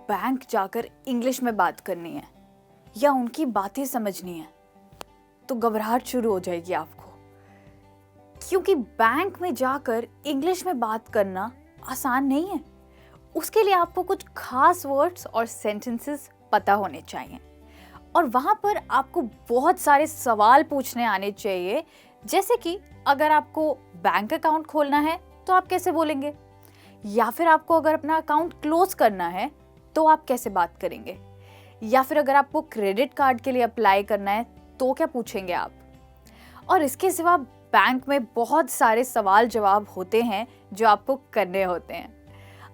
Bank जाकर English में बात करनी है या उनकी बातें समझनी है तो घबराहट शुरू हो जाएगी आपको, क्योंकि बैंक में जाकर इंग्लिश में बात करना आसान नहीं है। उसके लिए आपको कुछ खास वर्ड्स और सेंटेंसेस पता होने चाहिए और वहाँ पर आपको बहुत सारे सवाल पूछने आने चाहिए, जैसे कि अगर आपको बैंक अकाउंट खोलना है तो आप कैसे बोलेंगे, या फिर आपको अगर अपना अकाउंट क्लोज करना है तो आप कैसे बात करेंगे, या फिर अगर आपको क्रेडिट कार्ड के लिए अप्लाई करना है तो क्या पूछेंगे आप। और इसके सिवा बैंक में बहुत सारे सवाल जवाब होते हैं जो आपको करने होते हैं।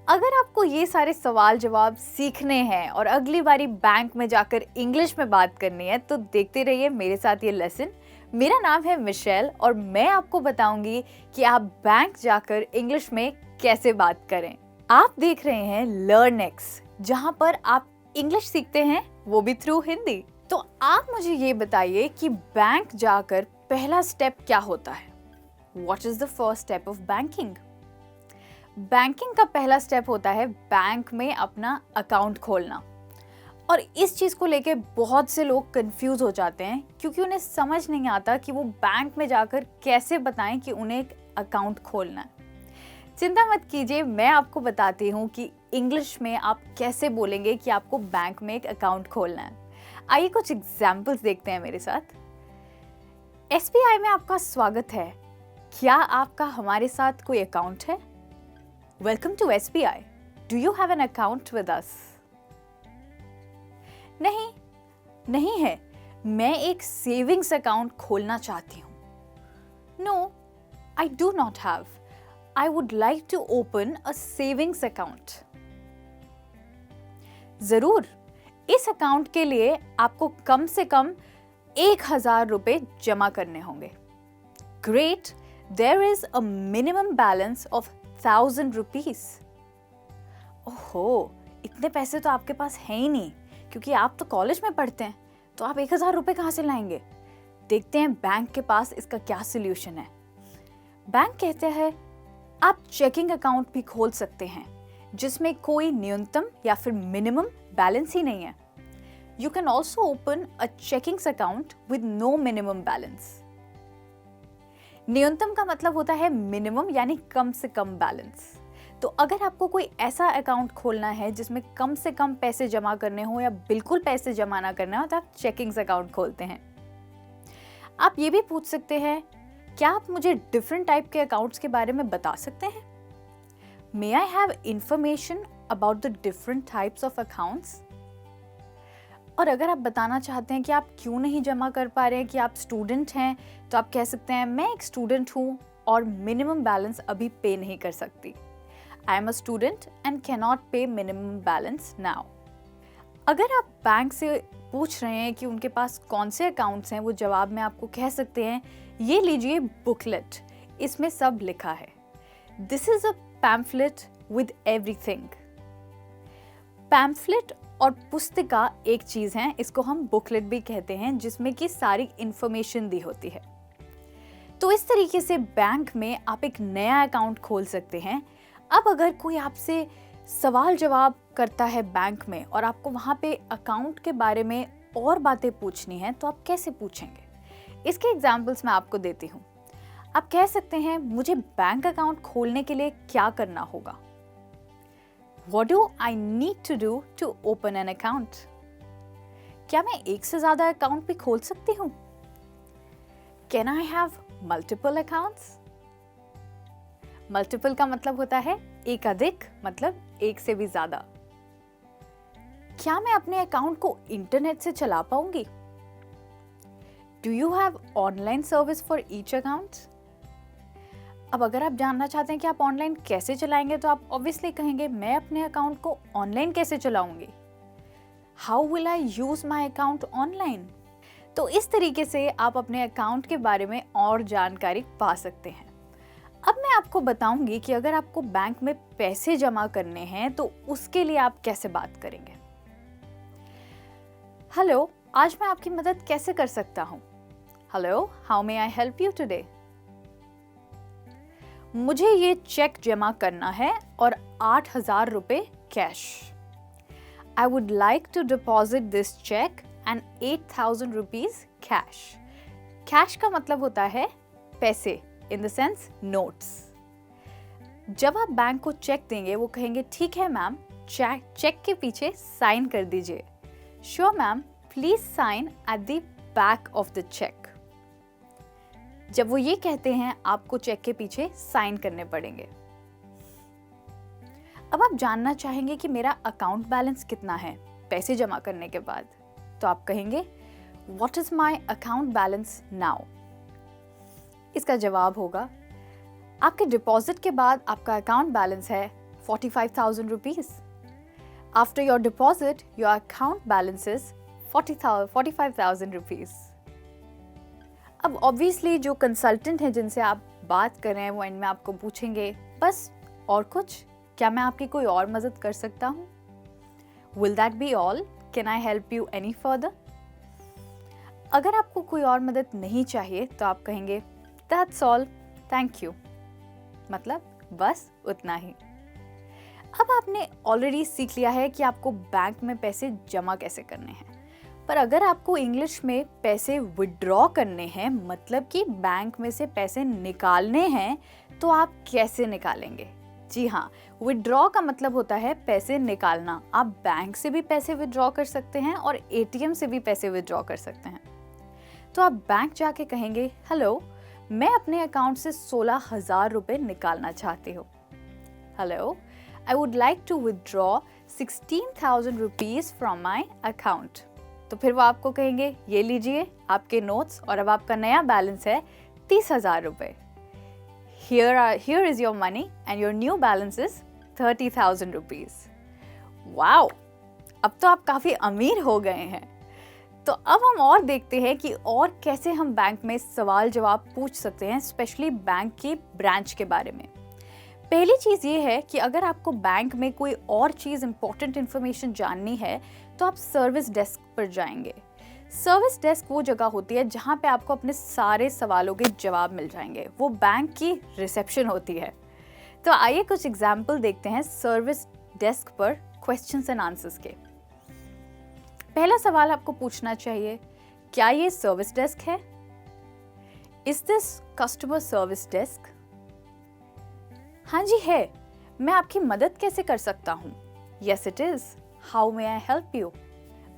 अगर आपको ये सारे सवाल जवाब सीखने हैं और अगली बारी बैंक में जाकर इंग्लिश में बात करनी है तो देखते रहिए मेरे साथ ये लेसन। मेरा नाम है मिशेल और मैं आपको बताऊंगी कि आप बैंक जाकर इंग्लिश में कैसे बात करें। आप देख रहे हैं लर्नएक्स, जहां पर आप इंग्लिश सीखते हैं, वो भी थ्रू हिंदी। तो आप मुझे ये बताइए कि बैंक जाकर पहला स्टेप क्या होता है। What is the first step of banking? Banking का पहला स्टेप होता है बैंक में अपना अकाउंट खोलना। और इस चीज़ को लेके बहुत से लोग कंफ्यूज हो जाते हैं, क्योंकि उन्हें समझ नहीं आता कि वो बैंक में जाकर कैसे बताएं कि उन्हें एक अकाउंट खोलना है। चिंता मत कीजिए, मैं आपको बताती हूँ कि इंग्लिश में आप कैसे बोलेंगे कि आपको बैंक में एक अकाउंट खोलना है। आइए कुछ एग्जाम्पल्स देखते हैं मेरे साथ। SBI में आपका स्वागत है। क्या आपका हमारे साथ कोई अकाउंट है? Welcome to SBI। Do you have an account with us? नहीं है, मैं एक सेविंग्स अकाउंट खोलना चाहती हूँ। No, I do not have. I would like to open a savings account. जरूर, इस अकाउंट के लिए आपको कम से कम 1,000 रुपए जमा करने होंगे। Great, there is a minimum balance of 1,000 rupees. ओहो, इतने पैसे तो आपके पास है ही नहीं, क्योंकि आप तो कॉलेज में पढ़ते हैं, तो आप 1,000 रुपए कहाँ से लाएंगे। देखते हैं बैंक के पास इसका क्या सोल्यूशन है। बैंक कहते हैं आप चेकिंग अकाउंट भी खोल सकते हैं जिसमें कोई न्यूनतम या फिर मिनिमम बैलेंस ही नहीं है। You can also open a checkings account with no minimum balance. न्यूनतम का मतलब होता है मिनिमम, यानी कम से कम बैलेंस। तो अगर आपको कोई ऐसा अकाउंट खोलना है जिसमें कम से कम पैसे जमा करने हो या बिल्कुल पैसे जमा ना करना हो, तो आप चेकिंग्स अकाउंट खोलते हैं। आप ये भी पूछ सकते हैं, क्या आप मुझे डिफरेंट टाइप के अकाउंट्स के बारे में बता सकते हैं? May I have information about the different types of accounts? और अगर आप बताना चाहते हैं कि आप क्यों नहीं जमा कर पा रहे हैं, कि आप स्टूडेंट हैं, तो आप कह सकते हैं मैं एक स्टूडेंट हूँ और मिनिमम बैलेंस अभी पे नहीं कर सकती। I am a student and can not पे मिनिमम बैलेंस नाउ। अगर आप बैंक से पूछ रहे हैं कि उनके पास कौन से अकाउंट्स हैं, वो जवाब में आपको कह सकते हैं, ये लीजिए बुकलेट, इसमें सब लिखा है। This is a pamphlet with everything. Pamphlet और पुस्तिका एक चीज है, इसको हम बुकलेट भी कहते हैं, जिसमें कि सारी इंफॉर्मेशन दी होती है। तो इस तरीके से बैंक में आप एक नया अकाउंट खोल सकते हैं। अब अगर कोई आपसे सवाल जवाब करता है बैंक में और आपको वहां पे अकाउंट के बारे में और बातें पूछनी है, तो आप कैसे पूछेंगे? इसके एग्जाम्पल्स मैं आपको देती हूँ। आप कह सकते हैं, मुझे बैंक अकाउंट खोलने के लिए क्या करना होगा? What do I need to do to open an account? क्या मैं एक से ज्यादा अकाउंट भी खोल सकती हूँ? Can I have multiple accounts? Multiple का मतलब होता है एक अधिक, मतलब एक से भी ज्यादा। क्या मैं अपने अकाउंट को इंटरनेट से चला पाऊंगी? Do you have online service for each account? अब अगर आप जानना चाहते हैं कि आप ऑनलाइन कैसे चलाएंगे, तो आप ऑब्वियसली कहेंगे मैं अपने अकाउंट को ऑनलाइन कैसे चलाऊंगी। How will I use my account online? तो इस तरीके से आप अपने अकाउंट के बारे में और जानकारी पा सकते हैं। अब मैं आपको बताऊंगी कि अगर आपको बैंक में पैसे जमा करने हैं तो उसके लिए आप कैसे बात करेंगे। हेलो, आज मैं आपकी मदद कैसे कर सकता हूँ? Hello, how may I help you today? मुझे ये चेक जमा करना है और 8,000 रुपए cash. I would like to deposit this check and 8,000 rupees cash. Cash का मतलब होता है पैसे, in the sense notes. जब आप बैंक को चेक देंगे वो कहेंगे ठीक है मैम, चेक के पीछे साइन कर दीजिए. Sure ma'am, please sign at the back of the check. जब वो ये कहते हैं आपको चेक के पीछे साइन करने पड़ेंगे. अब आप जानना चाहेंगे कि मेरा अकाउंट बैलेंस कितना है पैसे जमा करने के बाद, तो आप कहेंगे What is my account balance now? इसका जवाब होगा आपके डिपॉजिट के बाद आपका अकाउंट बैलेंस है 45,000 rupees. After your deposit your account balance is 45,000 rupees. अब ऑब्वियसली जो कंसल्टेंट हैं जिनसे आप बात कर रहे हैं वो एंड में आपको पूछेंगे बस और कुछ, क्या मैं आपकी कोई और मदद कर सकता हूँ? Will that be all? Can I help you any further? अगर आपको कोई और मदद नहीं चाहिए तो आप कहेंगे That's all, thank you. मतलब बस उतना ही. अब आपने ऑलरेडी सीख लिया है कि आपको बैंक में पैसे जमा कैसे करने हैं, पर अगर आपको इंग्लिश में पैसे विड्रॉ करने हैं, मतलब कि बैंक में से पैसे निकालने हैं, तो आप कैसे निकालेंगे? जी हाँ, विड्रॉ का मतलब होता है पैसे निकालना. आप बैंक से भी पैसे विड्रॉ कर सकते हैं और एटीएम से भी पैसे विड्रॉ कर सकते हैं. तो आप बैंक जाके कहेंगे हेलो, मैं अपने अकाउंट से 16,000 रुपए निकालना चाहती हूँ. Hello, I would like to withdraw 16,000 rupees from my account. तो फिर वो आपको कहेंगे ये लीजिए आपके नोट्स और अब आपका नया बैलेंस है 30,000 रुपए. Here is your money and your new balance is 30,000 rupees. Wow! अब तो आप काफ़ी अमीर हो गए हैं. तो अब हम और देखते हैं कि और कैसे हम बैंक में सवाल जवाब पूछ सकते हैं, स्पेशली बैंक की ब्रांच के बारे में. पहली चीज़ ये है कि अगर आपको बैंक में कोई और चीज़ इंपॉर्टेंट इन्फॉर्मेशन जाननी है तो आप सर्विस डेस्क पर जाएंगे. सर्विस डेस्क वो जगह होती है जहाँ पे आपको अपने सारे सवालों के जवाब मिल जाएंगे. वो बैंक की रिसेप्शन होती है. तो आइए कुछ एग्जाम्पल देखते हैं सर्विस डेस्क पर क्वेश्चंस एंड आंसर्स के. पहला सवाल आपको पूछना चाहिए, क्या ये सर्विस डेस्क है? Is this customer service desk? हाँ जी है. मैं आपकी मदद कैसे कर सकता हूँ? Yes it is. How may I help you?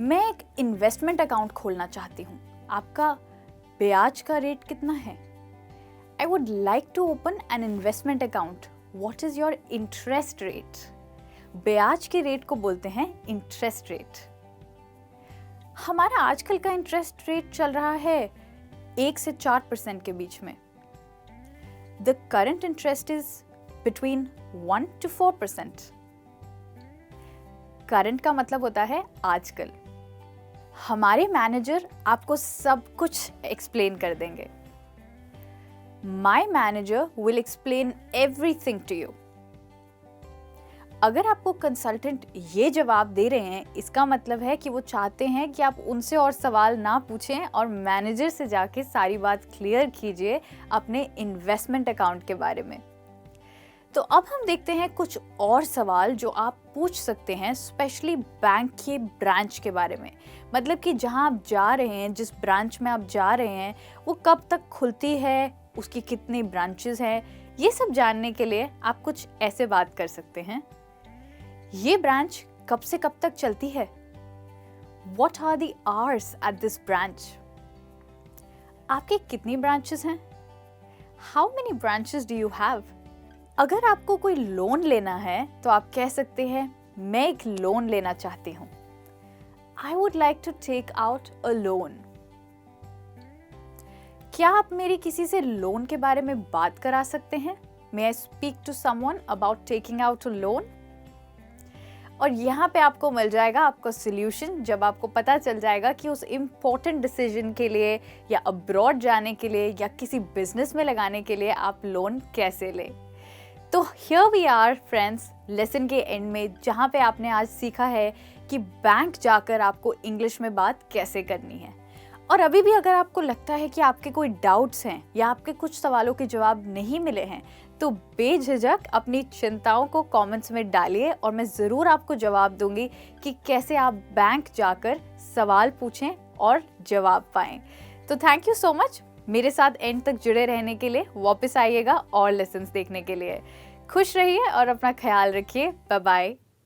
मैं एक इन्वेस्टमेंट अकाउंट खोलना चाहती हूँ. आपका ब्याज का रेट कितना है? I would like to open an investment account. What is your interest rate? ब्याज के रेट को बोलते हैं इंटरेस्ट रेट. हमारा आजकल का इंटरेस्ट रेट चल रहा है 1 से 4% के बीच में. The current interest is between 1 to 4%. Current का मतलब होता है आजकल. हमारे मैनेजर आपको सब कुछ एक्सप्लेन कर देंगे. My manager will explain everything to you. अगर आपको कंसल्टेंट ये जवाब दे रहे हैं, इसका मतलब है कि वो चाहते हैं कि आप उनसे और सवाल ना पूछें और मैनेजर से जाके सारी बात क्लियर कीजिए अपने इन्वेस्टमेंट अकाउंट के बारे में. तो अब हम देखते हैं कुछ और सवाल जो आप पूछ सकते हैं, स्पेशली बैंक के ब्रांच के बारे में. मतलब कि जहां आप जा रहे हैं, जिस ब्रांच में आप जा रहे हैं, वो कब तक खुलती है, उसकी कितनी ब्रांचेस हैं, ये सब जानने के लिए आप कुछ ऐसे बात कर सकते हैं. ये ब्रांच कब से कब तक चलती है? What are the hours at this branch? आपके कितनी ब्रांचेस हैं? How many branches do you have? अगर आपको कोई लोन लेना है तो आप कह सकते हैं मैं एक लोन लेना चाहती हूँ. I would like to take out a loan. क्या आप मेरी किसी से लोन के बारे में बात करा सकते हैं? May I speak to someone about taking out a loan? और यहाँ पे आपको मिल जाएगा आपका सोल्यूशन जब आपको पता चल जाएगा कि उस इम्पोर्टेंट डिसीजन के लिए या अब्रॉड जाने के लिए या किसी बिजनेस में लगाने के लिए आप लोन कैसे लें. तो here we are friends, lesson के एंड में, जहाँ पे आपने आज सीखा है कि बैंक जाकर आपको इंग्लिश में बात कैसे करनी है. और अभी भी अगर आपको लगता है कि आपके कोई डाउट्स हैं या आपके कुछ सवालों के जवाब नहीं मिले हैं, तो बेझिझक अपनी चिंताओं को कमेंट्स में डालिए और मैं ज़रूर आपको जवाब दूंगी कि कैसे आप बैंक जाकर सवाल पूछें और जवाब पाएं। तो थैंक यू सो मच मेरे साथ एंड तक जुड़े रहने के लिए। वापस आइएगा और लेसन्स देखने के लिए। खुश रहिए और अपना ख्याल रखिए। Bye bye.